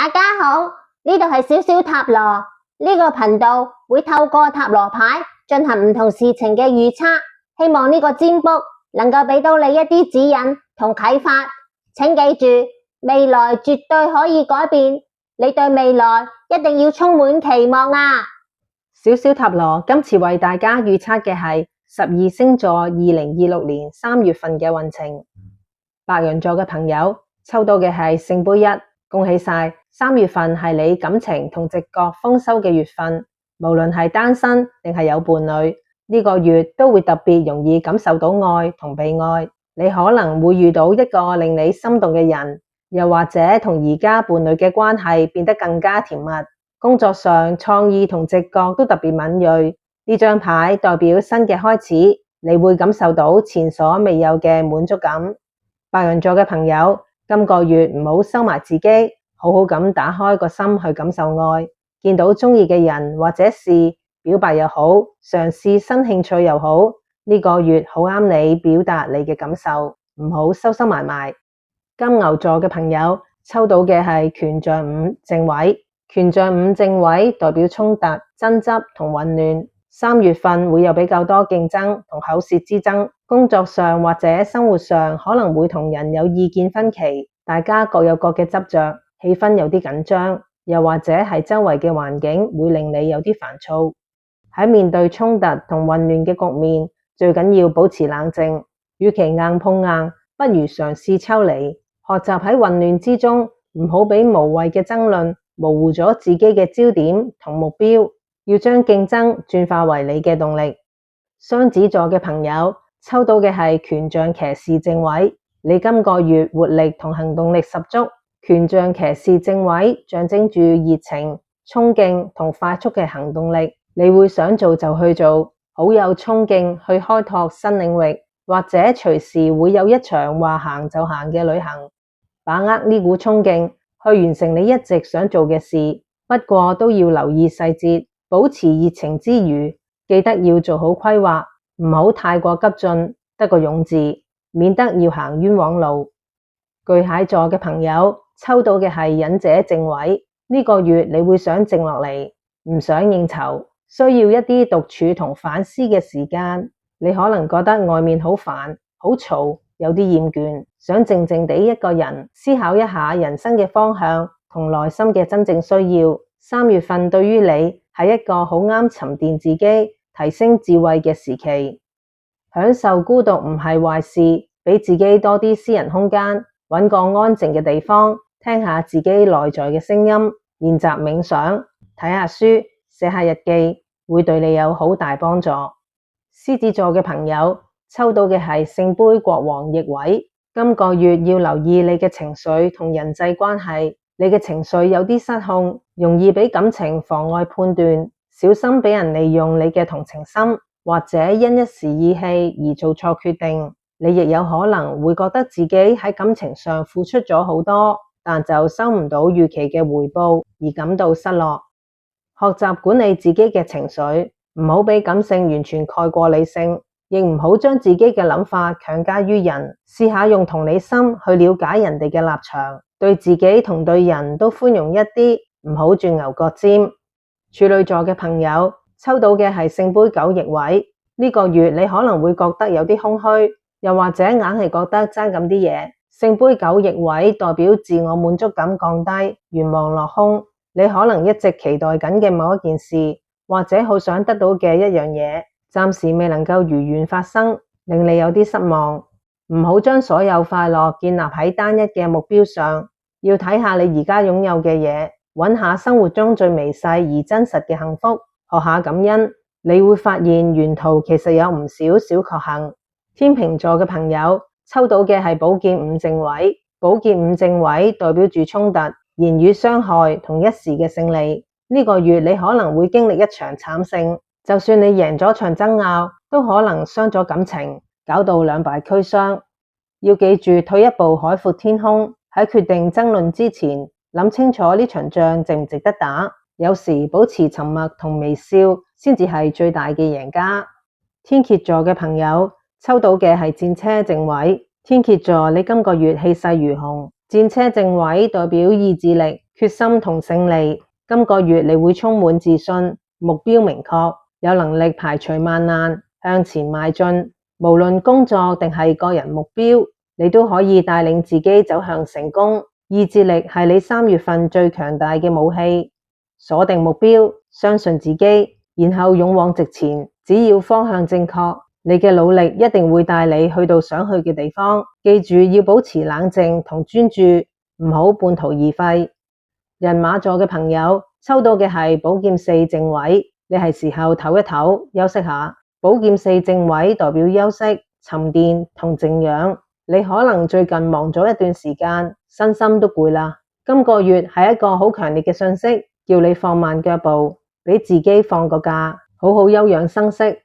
大家好，呢度係小小塔羅，呢個頻道會透過塔羅牌進行唔同事情嘅預測，希望呢個占卜能夠俾到你一啲指引同啟發。請記住，未來絕對可以改變，你對未來一定要充滿期望啊！小小塔羅今次為大家預測嘅係12星座2026年3月份嘅運程。白羊座嘅朋友抽到嘅係聖杯1，恭喜晒！3月份係你感情同直覺豐收嘅月份，無論係單身定係有伴侶，呢個月都會特別容易感受到愛同被愛。你可能會遇到一個令你心動嘅人，又或者同而家伴侶嘅關係變得更加甜蜜。工作上創意同直覺都特別敏銳，呢張牌代表新嘅開始，你會感受到前所未有嘅滿足感。白羊座嘅朋友，今個月唔好收埋自己，好好咁打開個心去感受愛，見到鍾意嘅人或者事，表白又好，嘗試新興趣又好，呢個月好啱你表達你嘅感受，唔好收收埋埋。金牛座嘅朋友抽到嘅係權杖5正位，權杖5正位代表衝突、爭執同混亂。3月份會有比較多競爭同口舌之爭，工作上或者生活上可能會同人有意見分歧，大家各有各嘅執着，氣氛有啲緊張，又或者係周圍嘅環境會令你有啲煩躁。喺面對衝突同混亂嘅局面，最緊要保持冷靜，與其硬碰硬，不如嘗試抽離，學習喺混亂之中，唔好俾無謂嘅爭論模糊咗自己嘅焦點同目標，要將競爭轉化為你嘅動力。雙子座嘅朋友抽到嘅係權杖騎士正位，你今個月活力同行動力十足。權杖騎士正位象徵住熱情、衝勁同快速嘅行動力，你會想做就去做，好有衝勁去開拓新領域，或者隨時會有一場話行就行嘅旅行，把握呢股衝勁去完成你一直想做嘅事。不過都要留意細節，保持熱情之餘，記得要做好規劃，唔好太過急進，得個勇字，免得要行冤枉路。巨蟹座嘅朋友抽到嘅係隱者正位，呢個月你會想靜落嚟，唔想應酬，需要一啲獨處同反思嘅時間。你可能覺得外面好煩、好嘈，有啲厭倦，想靜靜地一個人思考一下人生嘅方向同內心嘅真正需要。3月份對於你係一個好啱沉澱自己、提升智慧嘅時期。享受孤獨唔係壞事，俾自己多啲私人空間，搵個安靜嘅地方，聽下自己內在嘅聲音，練習冥想，睇下書，寫下日記，會對你有好大幫助。獅子座嘅朋友抽到嘅係聖杯國王逆位，今個月要留意你嘅情緒同人際關係，你嘅情緒有啲失控，容易俾感情妨礙判斷，小心俾人利用你嘅同情心，或者因一時意氣而做錯決定。你亦有可能會覺得自己喺感情上付出咗好多，但就收唔到預期嘅回報而感到失落。學習管理自己嘅情緒，唔好俾感性完全蓋過理性，亦唔好將自己嘅諗法強加於人。試下用同理心去了解人哋嘅立場，對自己同對人都寬容一啲，唔好鑽牛角尖。處女座嘅朋友抽到嘅係聖杯9逆位，呢個月你可能會覺得有啲空虛，又或者硬係覺得爭咁啲嘢。聖杯9逆位代表自我滿足感降低，願望落空。你可能一直期待緊嘅某一件事，或者好想得到嘅一樣嘢，暫時未能夠如願發生，令你有啲失望。唔好將所有快樂建立喺單一嘅目標上，要睇下你而家擁有嘅嘢，揾下生活中最微細而真實嘅幸福，學下感恩，你會發現沿途其實有唔少小確幸。天秤座嘅朋友抽到嘅係寶劍5正位，寶劍5正位代表住衝突、言語傷害同一時嘅勝利。呢個月你可能會經歷一場慘勝，就算你贏咗場爭拗，都可能傷咗感情，搞到兩敗俱傷。要記住退一步海闊天空，喺決定爭論之前，諗清楚呢場仗值唔值得打。有時保持沉默同微笑先至係最大嘅贏家。天蠍座嘅朋友抽到嘅係戰車正位，天蠍座你今個月氣勢如虹，戰車正位代表意志力、決心同勝利。今個月你會充滿自信，目標明確，有能力排除萬難，向前邁進。無論工作定係個人目標，你都可以帶領自己走向成功。意志力係你3月份最強大嘅武器。鎖定目標，相信自己，然後勇往直前。只要方向正確，你嘅努力一定會帶你去到想去嘅地方。記住要保持冷靜同專注，唔好半途而廢。人馬座嘅朋友抽到嘅係寶劍4正位，你係時候唞一唞，休息下。寶劍4正位代表休息、沉澱同靜養。你可能最近忙咗一段時間，身心都攰啦。今個月係一個好強烈嘅訊息，叫你放慢腳步，俾自己放個假，好好休養生息。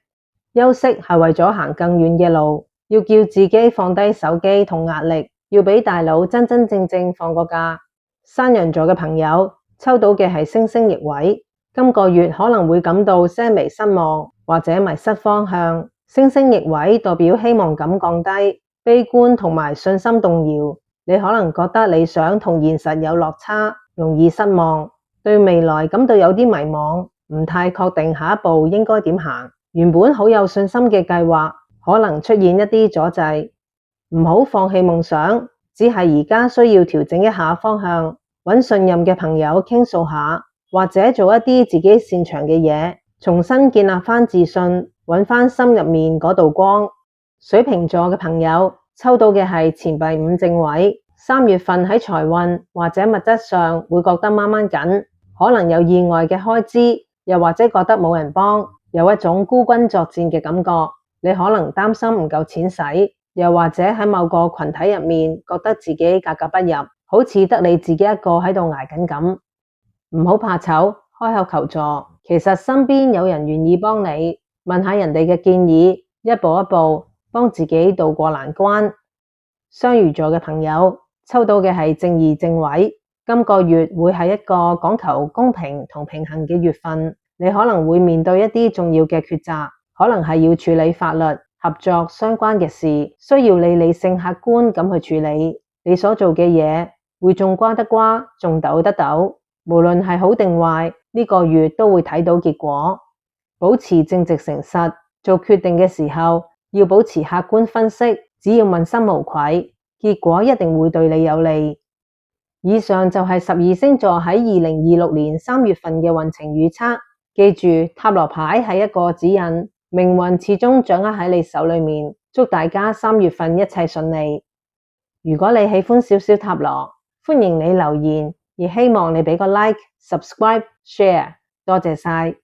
休息係為咗行更遠嘅路，要叫自己放低手機同壓力，要俾大腦真真正正放個假。山羊座嘅朋友抽到嘅係星星逆位，今個月可能會感到些微失望或者迷失方向。星星逆位代表希望感降低，悲觀同埋信心動搖。你可能覺得理想同現實有落差，容易失望，對未來感到有啲迷茫，唔太確定下一步應該點行。原本好有信心嘅計劃可能出現一啲阻滯。唔好放棄夢想，只係而家需要調整一下方向，揾信任嘅朋友傾訴下，或者做一啲自己擅長嘅嘢，重新建立返自信，揾返心入面嗰道光。水瓶座嘅朋友抽到嘅係錢幣5正位，3月份喺財運或者物質上會覺得掹掹緊，可能有意外嘅開支，又或者覺得冇人幫，有一種孤軍作戰嘅感覺。你可能擔心唔夠錢使，又或者喺某個群體入面覺得自己格格不入，好似得你自己一個喺度捱緊咁。唔好怕醜，開口求助，其實身邊有人願意幫你。問下人哋嘅建議，一步一步幫自己渡過難關。雙魚座嘅朋友抽到嘅係正義正位，今個月會係一個講求公平同平衡嘅月份。你可能會面對一啲重要嘅抉擇，可能係要處理法律、合作相關嘅事，需要你理性客觀咁去處理。你所做嘅嘢會種瓜得瓜，種豆得豆，無論係好定壞，呢個月都會睇到結果。保持正直誠實，做決定嘅時候要保持客觀分析，只要問心無愧，結果一定會對你有利。以上就係12星座喺2026年3月份嘅運程預測。記住，塔羅牌係一個指引，命運始終掌握喺你手裏面。祝大家3月份一切順利。如果你喜歡小小塔羅，歡迎你留言，亦希望你俾個 like、subscribe、share，多謝晒。